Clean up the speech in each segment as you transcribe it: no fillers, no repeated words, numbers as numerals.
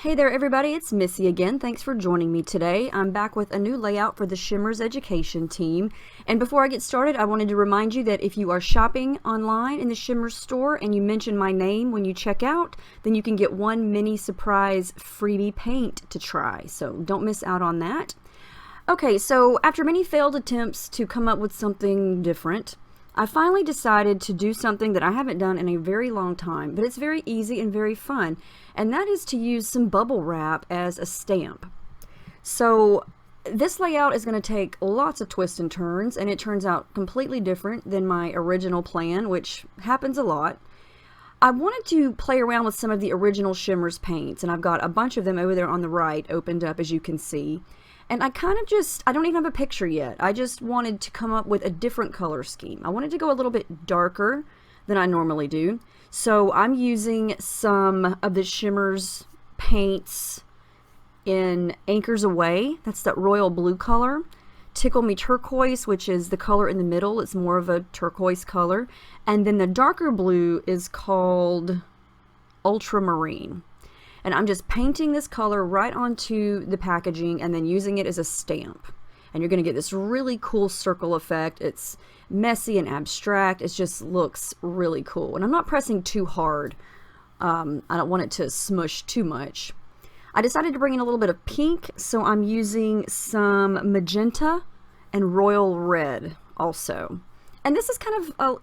Hey there everybody, it's Missy again. Thanks for joining me today. I'm back with a new layout for the Shimmerz education team. And before I get started, I wanted to remind you that if you are shopping online in the Shimmerz store and you mention my name when you check out, then you can get one mini surprise freebie paint to try. So don't miss out on that. Okay, so after many failed attempts to come up with something different, I finally decided to do something that I haven't done in a very long time, but it's very easy and very fun, and that is to use some bubble wrap as a stamp. So this layout is going to take lots of twists and turns, and it turns out completely different than my original plan, which happens a lot. I wanted to play around with some of the original Shimmerz paints, and I've got a bunch of them over there on the right opened up, as you can see. And I don't even have a picture yet. I just wanted to come up with a different color scheme. I wanted to go a little bit darker than I normally do. So I'm using some of the Shimmerz paints in Anchors Away. That's that royal blue color. Tickle Me Turquoise, which is the color in the middle. It's more of a turquoise color. And then the darker blue is called Ultramarine. And I'm just painting this color right onto the packaging and then using it as a stamp. And you're going to get this really cool circle effect. It's messy and abstract. It just looks really cool. And I'm not pressing too hard. I don't want it to smush too much. I decided to bring in a little bit of pink, so I'm using some magenta and royal red also. And this is kind of,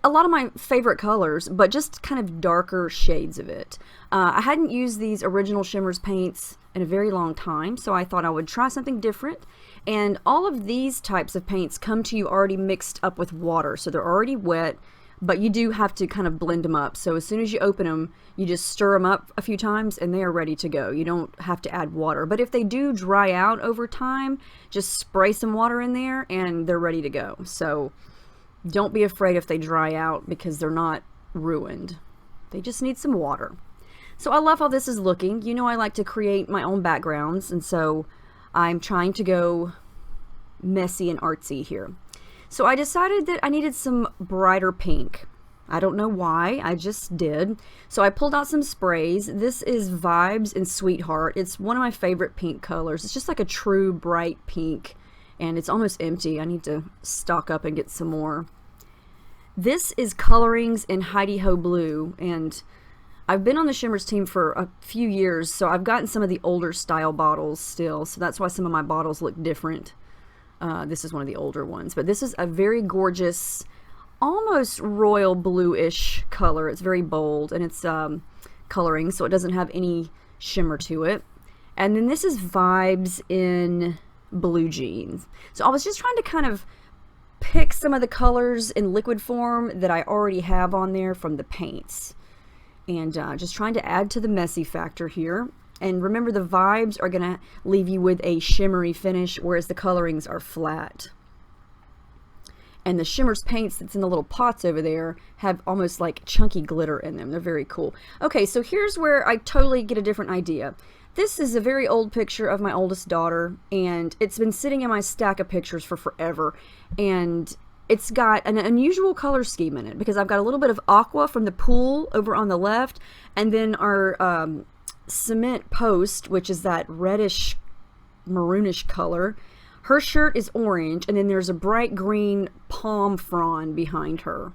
a lot of my favorite colors, but just kind of darker shades of it. I hadn't used these original Shimmerz paints in a very long time, so I thought I would try something different. And all of these types of paints come to you already mixed up with water, so they're already wet, but you do have to kind of blend them up. So as soon as you open them, you just stir them up a few times and they are ready to go. You don't have to add water. But if they do dry out over time, just spray some water in there and they're ready to go. So don't be afraid if they dry out because they're not ruined. They just need some water. So I love how this is looking. You know I like to create my own backgrounds, and so I'm trying to go messy and artsy here. So I decided that I needed some brighter pink. I don't know why, I just did. So I pulled out some sprays. This is Vibes in Sweetheart. It's one of my favorite pink colors. It's just like a true bright pink. And it's almost empty. I need to stock up and get some more. This is Colorings in Heidi Ho Blue, and I've been on the Shimmerz team for a few years, so I've gotten some of the older style bottles still, so that's why some of my bottles look different. This is one of the older ones, but this is a very gorgeous, almost royal blue-ish color. It's very bold, and it's coloring, so it doesn't have any shimmer to it. And then this is Vibes in Blue Jeans. So I was just trying to kind of pick some of the colors in liquid form that I already have on there from the paints, and just trying to add to the messy factor here. And remember, the vibes are gonna leave you with a shimmery finish, whereas the colorings are flat. And the Shimmerz paints that's in the little pots over there have almost like chunky glitter in them. They're very cool. Okay, so here's where I totally get a different idea. This is a very old picture of my oldest daughter, and it's been sitting in my stack of pictures for forever. And it's got an unusual color scheme in it because I've got a little bit of aqua from the pool over on the left, and then our cement post, which is that reddish, maroonish color. Her shirt is orange, and then there's a bright green palm frond behind her.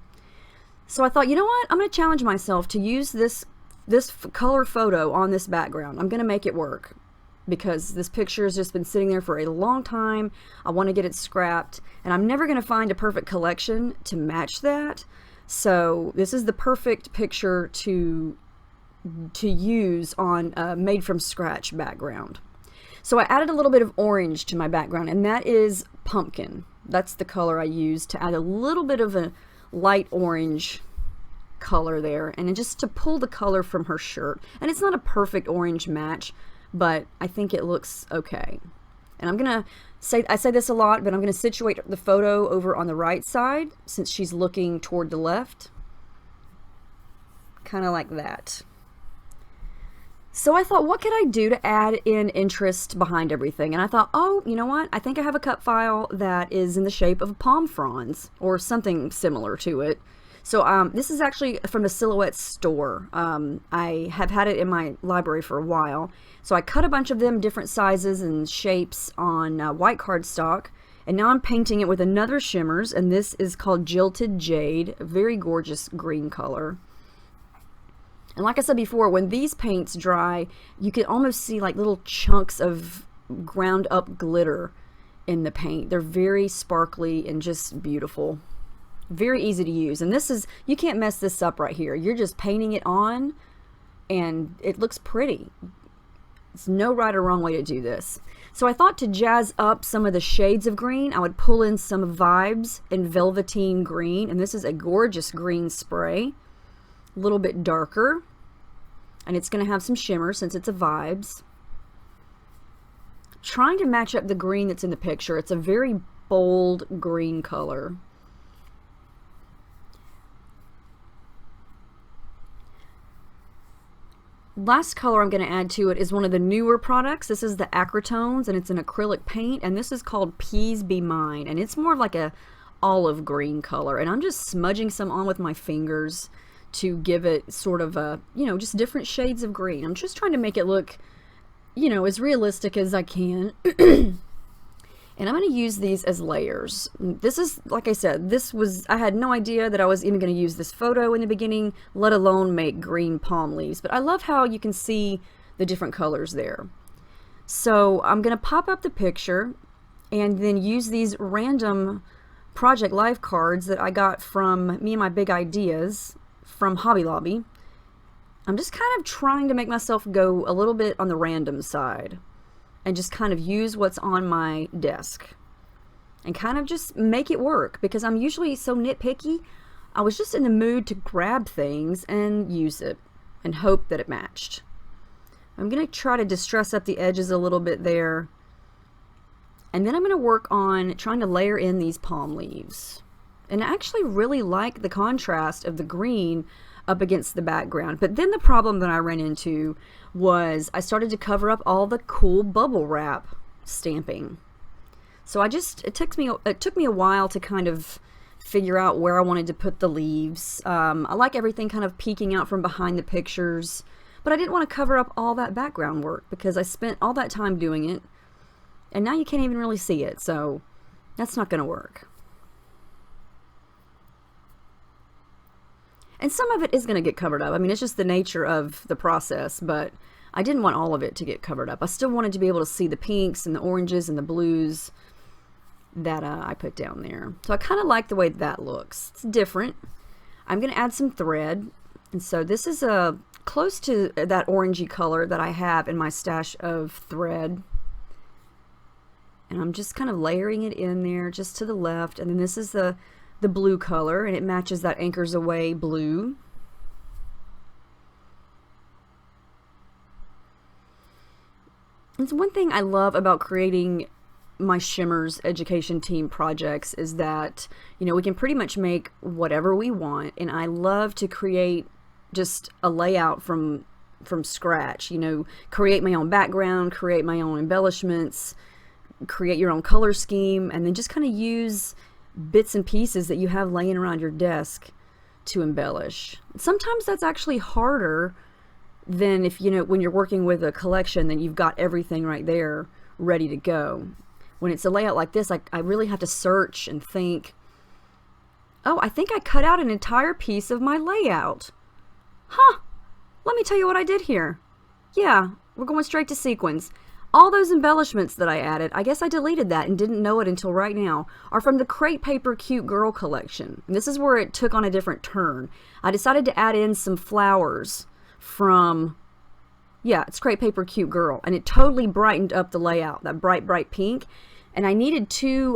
So I thought, you know what? I'm going to challenge myself to use this color photo on this background. I'm going to make it work because this picture has just been sitting there for a long time. I want to get it scrapped, and I'm never going to find a perfect collection to match that. So this is the perfect picture to use on a made from scratch background. So I added a little bit of orange to my background, and that is pumpkin. That's the color I used to add a little bit of a light orange color there, and then just to pull the color from her shirt. And it's not a perfect orange match, but I think it looks okay. And I'm gonna say, I say this a lot, but I'm gonna situate the photo over on the right side since she's looking toward the left, kind of like that. So I thought, what could I do to add in interest behind everything? And I thought, oh, you know what? I think I have a cut file that is in the shape of palm fronds or something similar to it. So this is actually from the Silhouette store. I have had it in my library for a while. So I cut a bunch of them, different sizes and shapes, on white cardstock. And now I'm painting it with another Shimmerz, and this is called Jilted Jade, a very gorgeous green color. And like I said before, when these paints dry, you can almost see like little chunks of ground up glitter in the paint. They're very sparkly and just beautiful. Very easy to use. And this is, you can't mess this up right here. You're just painting it on and it looks pretty. There's no right or wrong way to do this. So I thought to jazz up some of the shades of green, I would pull in some Vibes in Velveteen Green. And this is a gorgeous green spray. A little bit darker. And it's going to have some shimmer since it's a Vibes. Trying to match up the green that's in the picture. It's a very bold green color. Last color I'm going to add to it is one of the newer products. This is the Acrotones, and it's an acrylic paint, and this is called Please Be Mine, and it's more like a olive green color, and I'm just smudging some on with my fingers to give it sort of a, you know, just different shades of green. I'm just trying to make it look, you know, as realistic as I can. And I'm going to use these as layers. This is, like I said, I had no idea that I was even going to use this photo in the beginning, let alone make green palm leaves. But I love how you can see the different colors there. So I'm going to pop up the picture and then use these random Project Life cards that I got from Me and My Big Ideas from Hobby Lobby. I'm just kind of trying to make myself go a little bit on the random side and just kind of use what's on my desk and kind of just make it work, because I'm usually so nitpicky. I was just in the mood to grab things and use it and hope that it matched. I'm going to try to distress up the edges a little bit there, and then I'm going to work on trying to layer in these palm leaves. And I actually really like the contrast of the green up against the background. But then the problem that I ran into was I started to cover up all the cool bubble wrap stamping. So it took me a while to kind of figure out where I wanted to put the leaves. I like everything kind of peeking out from behind the pictures, but I didn't want to cover up all that background work because I spent all that time doing it, and now you can't even really see it, so that's not going to work. And some of it is going to get covered up. I mean, it's just the nature of the process, but I didn't want all of it to get covered up. I still wanted to be able to see the pinks and the oranges and the blues that I put down there. So I kind of like the way that looks. It's different. I'm going to add some thread. And so this is close to that orangey color that I have in my stash of thread. And I'm just kind of layering it in there just to the left. And then this is the blue color, and it matches that Anchors Away blue. It's one thing I love about creating my Shimmerz education team projects is that, you know, we can pretty much make whatever we want, and I love to create just a layout from scratch. You know, create my own background, create my own embellishments, create your own color scheme, and then just kind of use bits and pieces that you have laying around your desk to embellish. Sometimes that's actually harder than if, you know, when you're working with a collection, then you've got everything right there ready to go. When it's a layout like this, I really have to search and think, oh, I think I cut out an entire piece of my layout. Huh, let me tell you what I did here. Yeah, we're going straight to sequins. All those embellishments that I added, I guess I deleted that and didn't know it until right now, are from the Crate Paper Cute Girl collection. And this is where it took on a different turn. I decided to add in some flowers from, yeah, it's Crate Paper Cute Girl, and it totally brightened up the layout, that bright, bright pink. And I needed two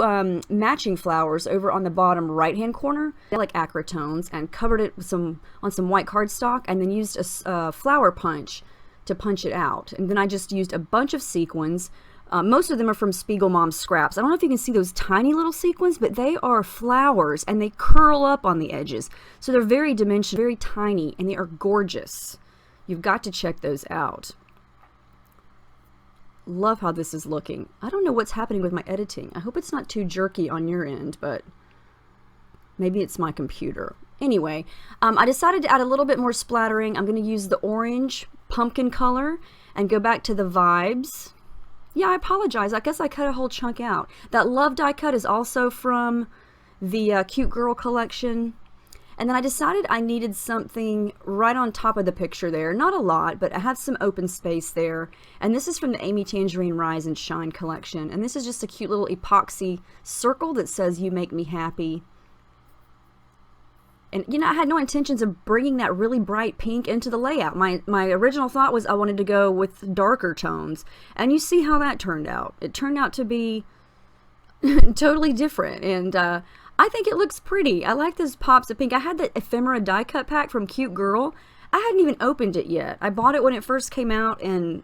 matching flowers over on the bottom right-hand corner, like Acrotones, and covered it with on some white cardstock, and then used a flower punch to punch it out. And then I just used a bunch of sequins. Most of them are from Spiegel Mom's scraps. I don't know if you can see those tiny little sequins, but they are flowers and they curl up on the edges. So they're very dimensional, very tiny, and they are gorgeous. You've got to check those out. Love how this is looking. I don't know what's happening with my editing. I hope it's not too jerky on your end, but Maybe it's my computer. Anyway, I decided to add a little bit more splattering. I'm going to use the orange pumpkin color and go back to the vibes. Yeah, I apologize. I guess I cut a whole chunk out. That love die cut is also from the Cute Girl collection. And then I decided I needed something right on top of the picture there. Not a lot, but I have some open space there. And this is from the Amy Tangerine Rise and Shine collection. And this is just a cute little epoxy circle that says, "You make me happy." And, you know, I had no intentions of bringing that really bright pink into the layout. My original thought was I wanted to go with darker tones. And you see how that turned out. It turned out to be totally different. And I think it looks pretty. I like those pops of pink. I had the ephemera die cut pack from Cute Girl. I hadn't even opened it yet. I bought it when it first came out, and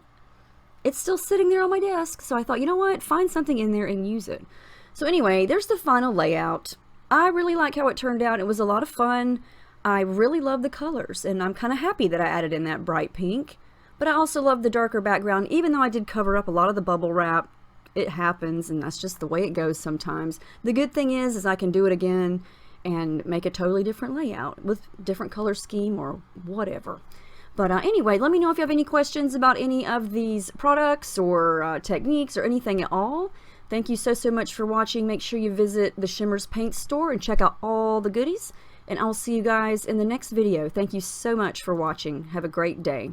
it's still sitting there on my desk. So I thought, you know what? Find something in there and use it. So anyway, there's the final layout. I really like how it turned out. It was a lot of fun. I really love the colors, and I'm kind of happy that I added in that bright pink. But I also love the darker background, even though I did cover up a lot of the bubble wrap. It happens, and that's just the way it goes sometimes. The good thing is I can do it again and make a totally different layout with different color scheme or whatever. But anyway, let me know if you have any questions about any of these products or techniques or anything at all. Thank you so much for watching. Make sure you visit the Shimmerz paint store and check out all the goodies. And I'll see you guys in the next video. Thank you so much for watching. Have a great day.